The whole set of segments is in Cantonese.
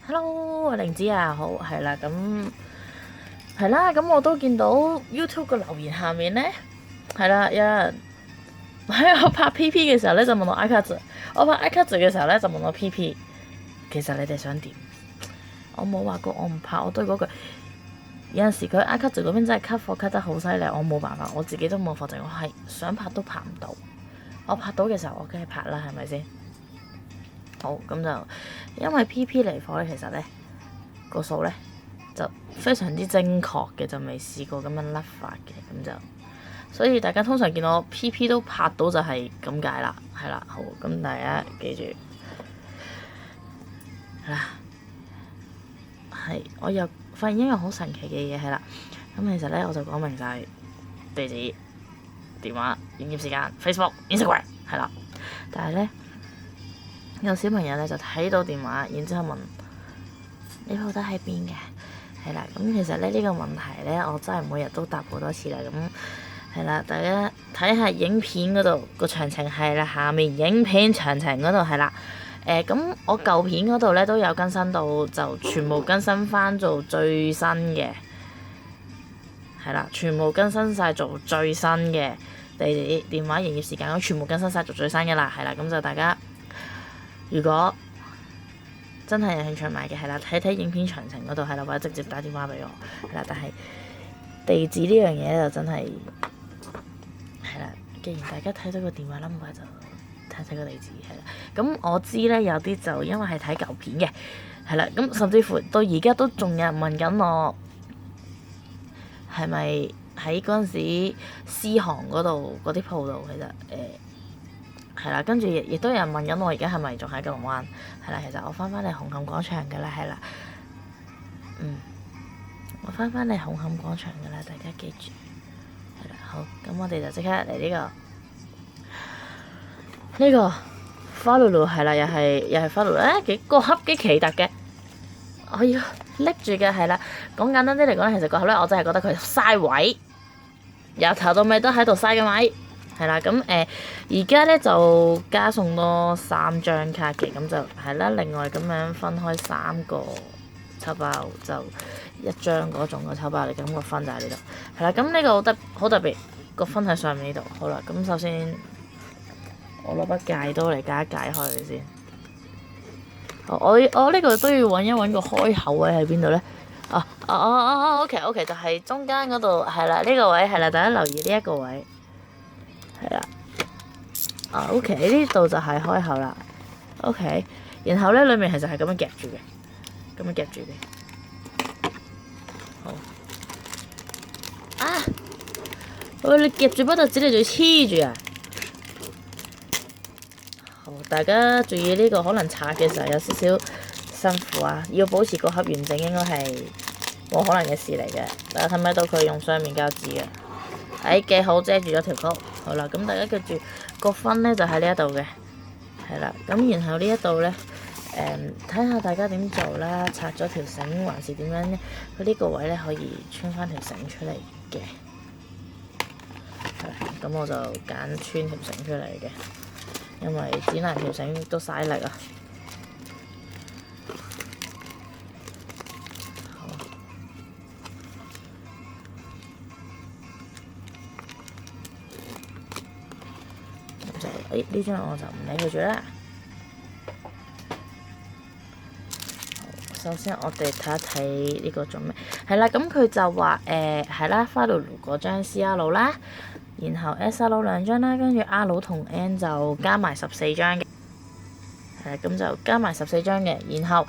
Hello，玲子啊，好，係啦，咁我都見到 YouTube 嘅留言下面呢，係啦，有人喺我拍 PP 嘅時候咧就問我 I 卡字，我拍 I 卡字嘅時候咧就問我 PP，其實你哋想點？我冇話過我唔拍，我都嗰句，有陣時佢 I 卡字嗰邊真係 cut 貨 cut 得好犀利，我冇辦法，我自己都冇否定，我係想拍都拍唔到，我拍到嘅時候我梗係拍啦，係咪先？好，咁就因為 PP 嚟貨咧，其實咧個數咧就非常之精確嘅，就未試過咁樣甩法嘅，咁就所以大家通常見我 PP 都拍到就係咁解啦，係啦，好，咁大家記住係啦，係我又發現一樣好神奇嘅嘢係啦，咁其實咧我就講明晒地址、電話、營業時間、Facebook、Instagram 係啦，但係咧。有小朋友咧就睇到電話，然之後問你鋪頭喺邊嘅？係啦，咁其實咧呢個問題咧，我真係每日都答好多次啦。咁係啦，大家睇下影片嗰度個詳情係啦，下面影片詳情嗰度係啦。咁我舊片嗰度咧都有更新到，就全部更新翻做最新嘅，係啦，全部更新晒做最新嘅地址、電話、營業時間，咁全部更新晒做最新嘅啦，係啦，咁就大家。如果真係有興趣買嘅，係啦，睇睇影片詳情嗰度係啦，或者直接打電話俾我係啦。但係地址呢樣嘢就真係係啦。既然大家睇到個電話 number 就睇睇個地址係啦。咁我知咧有啲就因為係睇舊片嘅係啦，咁甚至乎到而家都仲有人問緊我係咪喺嗰陣時私行嗰度嗰啲鋪度，其實係啦，跟住亦都有人問緊我而家係咪仲喺九龍灣？係啦，其實我翻返嚟紅磡廣場㗎啦，係啦，我翻返嚟紅磡廣場㗎啦，大家記住，係啦，好，咁我哋就即刻嚟呢個花露露係啦，又係花露露，個盒幾奇特嘅，我要拎住嘅係啦，講簡單啲嚟講咧，其實個盒咧我真係覺得佢嘥位，由頭到尾都喺度嘥緊位。係啦，咁而家咧就加送多3張卡嘅，咁就係啦。另外咁樣分開3個抽包，就1張嗰種嘅抽包嚟，咁個分就喺呢度。係啦，咁呢個好特別，個分喺上面呢度。好啦，咁首先我攞把戒刀嚟解一解開佢先。我呢個都要揾一揾個開口位喺邊度咧？OK，就係中間嗰度係啦，呢個位係啦，大家留意呢一個位。係啦，OK 呢度就係開口啦，OK，然後咧裏面其實係咁樣夾住嘅，好啊，你夾住不特止，你仲要黐住啊！好，大家注意呢個可能拆嘅時候有少少辛苦啊，要保持個盒完整應該係冇可能嘅事嚟嘅。大家睇唔睇到佢用雙面膠紙啊？記好遮住咗條曲，好啦，咁大家記住個分咧就喺呢一度嘅，係啦，咁然後呢一度咧，睇下大家點做啦，拆咗條繩還是點樣咧？佢呢個位咧可以穿翻條繩出嚟嘅，係啦，咁我就揀穿條繩出嚟嘅，因為剪爛條繩都嘥力啊。呢張我就唔理佢住啦。首先我哋睇一睇呢個做咩？係啦，咁佢就話係啦，花露露嗰張 CR 啦，然後 SR 2張啦，跟住 R 同 N 就加埋14張嘅，係咁就加埋14張嘅。然後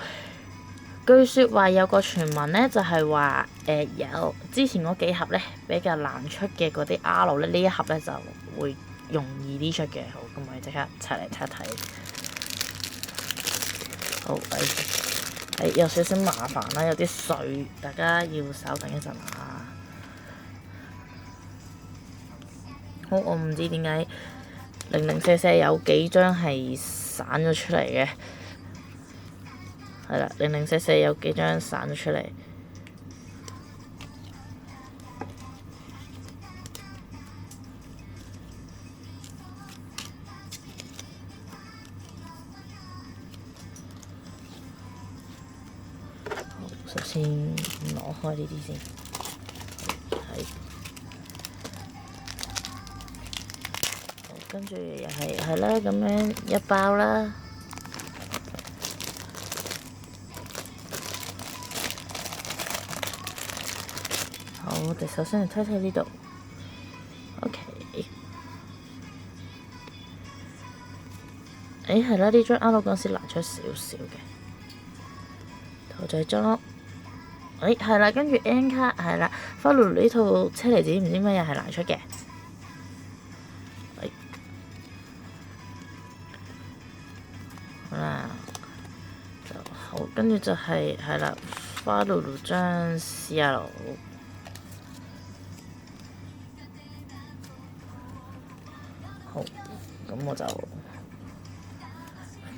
據説話有個傳聞咧，就係話有之前嗰幾盒咧比較難出嘅嗰啲 R 咧，呢一盒咧就會容易啲出嘅。好，咁我哋即刻拆嚟睇一睇。好，有少少麻煩啦，有啲水，大家要稍等一陣啊。好，我唔知點解零零舍舍有幾張係散咗出嚟嘅，係啦，零零舍舍有幾張散咗出嚟。首先攞開呢啲先，係。跟住又係啦，咁樣一包啦。好，我哋首先嚟睇睇呢度。OK。係啦，呢張啱啱嗰陣時難出少少嘅。圖就係裝。係啦，跟住 N 卡係啦，花露露呢套車厘子唔知咩又係難出嘅。好啦，就好，跟住就係啦，花露露張 CL。好，咁我就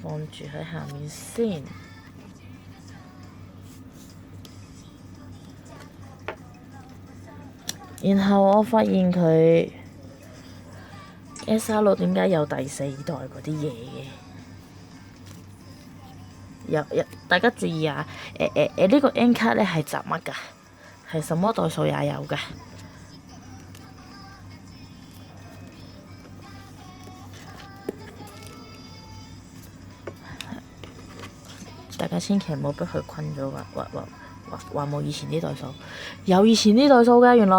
放住喺下面先。然後我發現佢 SR6點解有第4代嗰啲嘢嘅？大家注意啊！呢個 N 卡咧係雜乜㗎？係什麼代數也有㗎？大家千祈唔好俾佢困咗話冇以前啲代數，有以前啲代數㗎，原來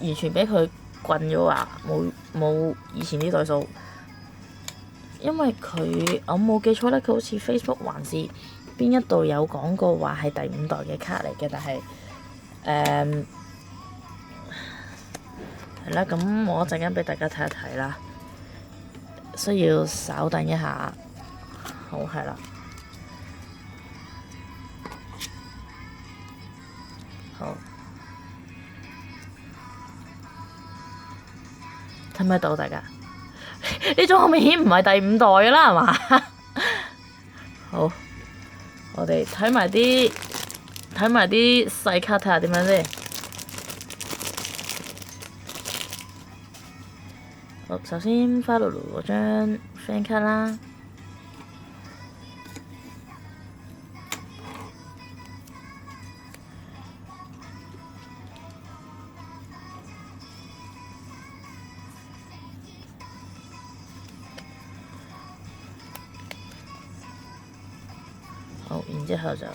完全俾佢困咗話冇以前啲代數。因為我冇記錯咧，佢好似 Facebook 還是邊一度有講過話係第5代嘅卡嚟嘅，但係係啦，咁我一陣間俾大家睇一睇啦，需要稍等一下。好，係啦，好，睇唔睇到大家？呢種好明顯唔係第5代㗎啦，係嘛？好，我哋睇埋啲細卡睇下點樣先。好，首先花露露嗰張 friend 卡啦。好，然之後就係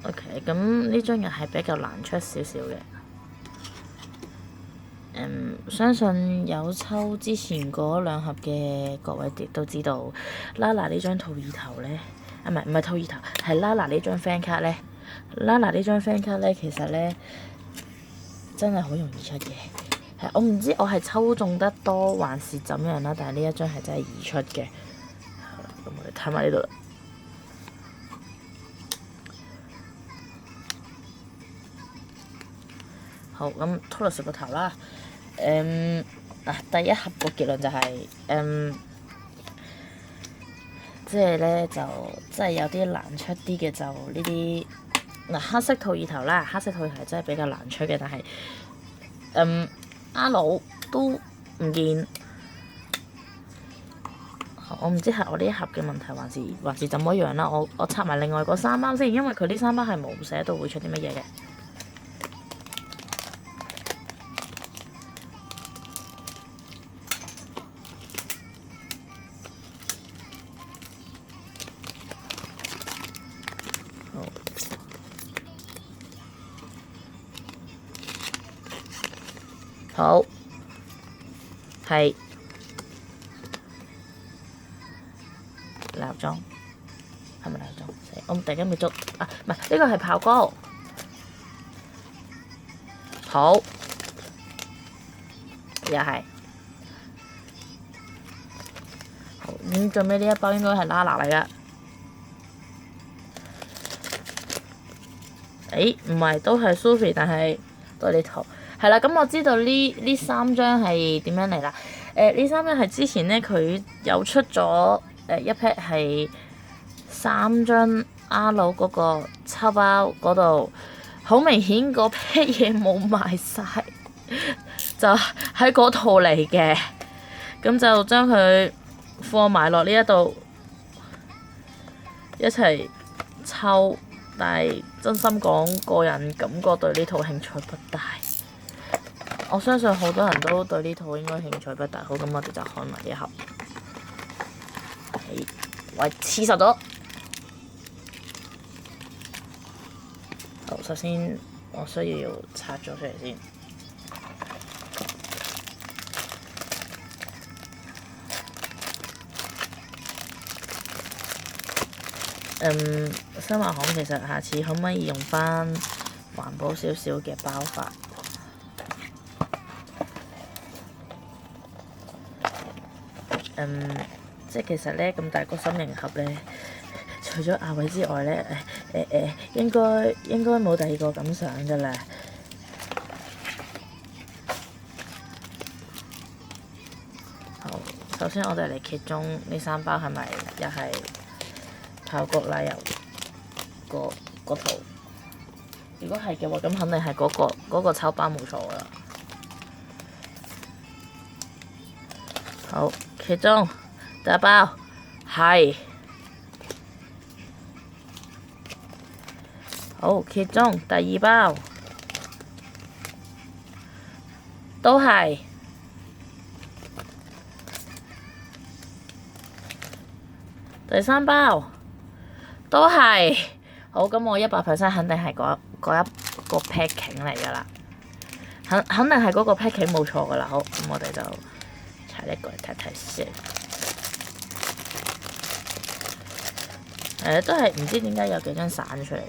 OK， 咁呢張又係比較難出少少嘅。相信有抽之前嗰2盒嘅各位都知道，Lala 呢張兔耳頭咧，唔係兔耳頭，係 Lala 呢張 friend 卡咧。Lala 呢張 friend 卡咧，其實咧真係好容易出嘅。我唔知我係抽中得多還是怎樣啦，但係呢一張係真係易出嘅。咁我哋睇埋呢度啦。好，咁拖落食個頭啦。第一盒個結論就係即係咧就真係有啲難出啲嘅，就呢啲黑色兔耳頭啦，黑色兔耳頭真係比較難出嘅，但係阿魯都唔見。我唔知係我呢一盒嘅問題，還是怎麼樣啦。我插埋另外嗰3包先，因為佢呢3包係冇寫到會出啲乜嘢嘅。好，係蠟裝，係咪蠟裝？我突然間未捉啊！唔係，呢個係炮膏。好，又係。好，咁最尾呢一包應該係 Lala 嚟㗎。唔係，都係 Sophie，但係都係呢套。係啦，咁我知道呢三張係點樣嚟啦。呢三張係之前咧佢有出咗一 pack 係3張 R 嗰個抽包嗰度，好明顯嗰 pack 嘢冇賣晒，就喺嗰度嚟嘅。咁就將佢放埋落呢一度一齊抽，但係真心講，個人感覺對呢套興趣不大。我相信好多人都對呢套應該興趣不大。好，咁我哋就開埋呢一盒。喂，黐實咗。好，首先我需要拆咗出嚟先。新華行其實下次可唔可以用返環保少少嘅包法？即係其實咧咁大個心形盒咧，除咗阿偉之外咧，應該冇第二個咁想㗎啦。好，首先我哋嚟揭盅呢3包係咪又係爆谷奶油嗰套？如果係嘅話，咁肯定係嗰個抽包冇錯㗎啦。好，揭盅第一包係。好，揭盅第2包都係。第3包都係。好，咁我100% 肯定係嗰一個 packing 嚟㗎啦，肯定係嗰個 packing 冇錯㗎啦。好，咁我哋就拆呢個嚟睇睇先。都係唔知點解有幾張散出嚟嘅。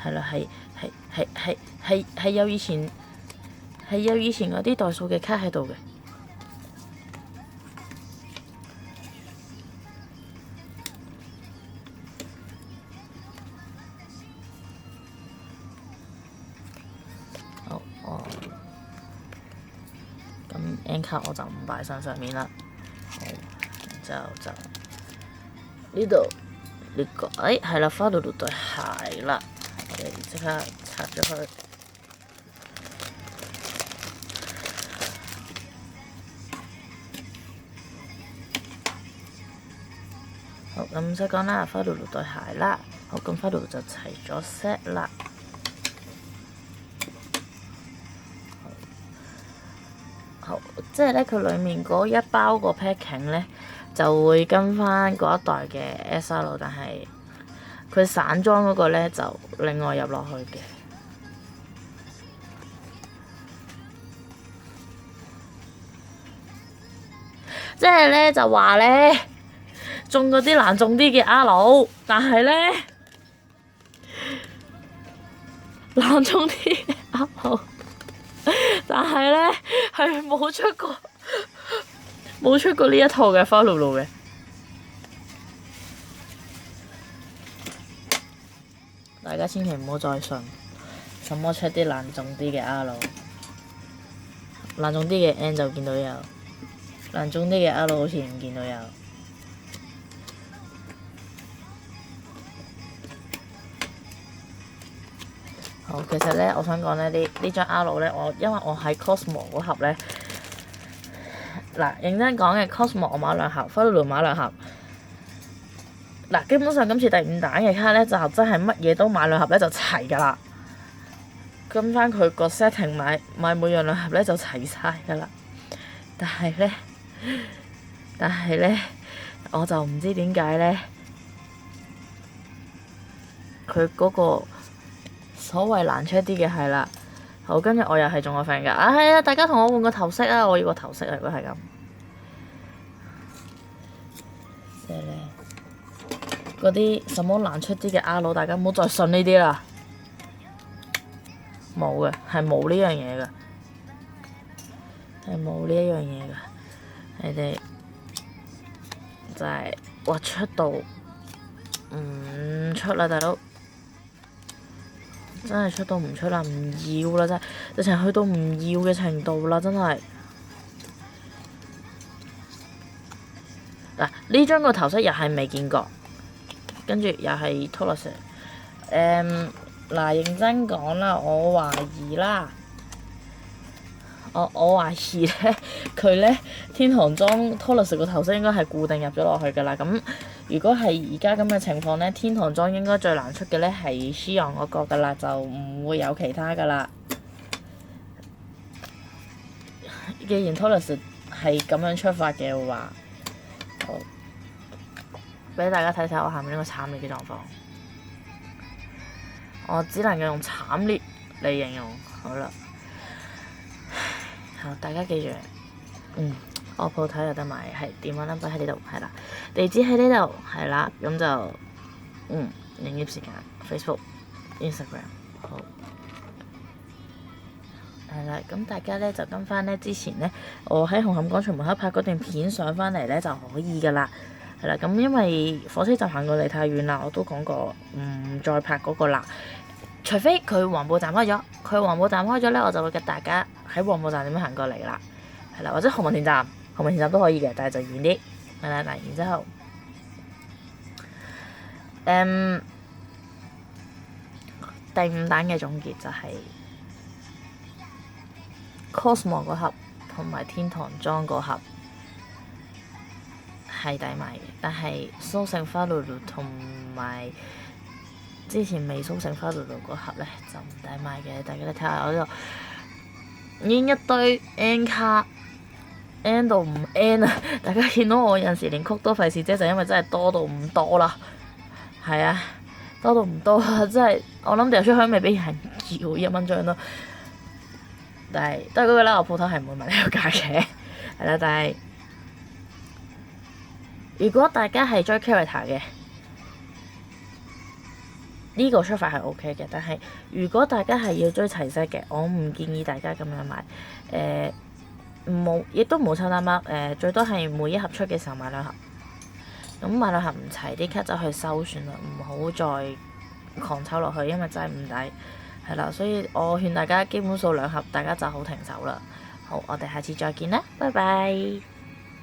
係啦，係有以前嗰啲代數嘅卡喺度嘅。好，咁 N 卡我就唔擺上面啦。好，然之後就呢度呢個，係啦，花露露對鞋啦。我哋即刻拆咗佢。好，咁唔使講啦，花露露對鞋啦。好，咁花露露就齊咗 set 啦。好，即係咧，佢裡面嗰一包個 packing 咧，就會跟翻嗰一代嘅 SR，但係佢散裝嗰個咧就另外入落去嘅。即係咧就話咧中嗰啲難中啲嘅 R，但係咧難中啲嘅 R，但係咧係冇出過呢一套嘅花露露嘅。大家千祈唔好再信，什麼出啲難中啲嘅 R， 難中啲嘅 N 就見到有，難中啲嘅 R 好似唔見到有。好，其實咧，我想講咧，呢張 R 咧，因為我喺 Cosmo 嗰盒咧，嗱認真講嘅 Cosmo 我買2盒，花露露買2盒。嗱，基本上今次第5彈嘅卡咧，就真係乜嘢都買2盒咧就齊㗎啦。跟翻佢個 setting 買每樣2盒咧就齊晒㗎啦。但係咧，我就唔知點解咧，佢嗰個所謂難出啲嘅係啦。好，跟住我又係中咗 friend 㗎。係啊，大家同我換個頭飾啊！我要個頭飾啊！如果係咁，即係咧。嗰啲什麼難出啲嘅 R， 大家唔好再信呢啲啦，冇嘅，係冇呢樣嘢嘅，係冇呢一樣嘢嘅。真係哇出到唔出啦，大佬！真係出到唔出啦，唔要啦，真係直情去到唔要嘅程度啦，真係。嗱，呢張個頭飾又係未見過，跟住又係 Taurus。嗱，認真講啦，我懷疑啦，我懷疑咧，佢咧天堂裝 Taurus 個頭飾應該係固定入咗落去㗎啦。咁如果係而家咁嘅情況咧，天堂裝應該最難出嘅咧係 Xion 嗰個㗎啦，就唔會有其他㗎啦。既然 Taurus 係咁樣出發嘅話，好俾大家睇睇我下面呢個慘烈嘅狀況。我只能夠用慘烈嚟形容。好啦，好，大家記住，我鋪頭有得買，係電話 number 喺呢度，係啦，地址喺呢度，係啦，咁就營業時間 Facebook、Instagram， 好，係啦，咁大家咧就跟翻咧之前咧，我喺紅磡廣場門口拍嗰段片上翻嚟咧就可以噶啦，係啦，咁因為火車站行過嚟太遠啦，我都講過唔再拍嗰個啦。除非佢黃埔站開咗，咧，我就會跟大家喺黃埔站點樣行過嚟啦，係啦，或者何文田站都可以嘅，但係就遠啲，係啦，嗱，然之後，第5彈嘅總結就係 Cosmo 嗰盒同埋天堂裝嗰盒係抵買嘅，但係蘇醒花露露同埋之前未蘇醒花露露嗰盒咧就唔抵買嘅。大家睇下我呢度已經一堆 N 卡 N 到唔 N 啊！大家見到我有陣時連曲都費事遮，就因為真係多到唔多啦。係啊，多到唔多啦，真係我諗掉出去未俾人要1蚊張咯。但係都係嗰句啦，我鋪頭係唔會問呢個價嘅，係啦。但係如果大家係追 character 嘅，呢個出發係 OK 嘅。但係如果大家係要追齊 set 嘅，我唔建議大家咁樣買。亦都冇抽單包。最多係每一盒出嘅時候買2盒。咁買2盒唔齊，啲卡就去收算啦，唔好再狂抽落去，因為真係唔抵。係啦，所以我勸大家基本數2盒，大家就好停手啦。好，我哋下次再見啦，拜拜。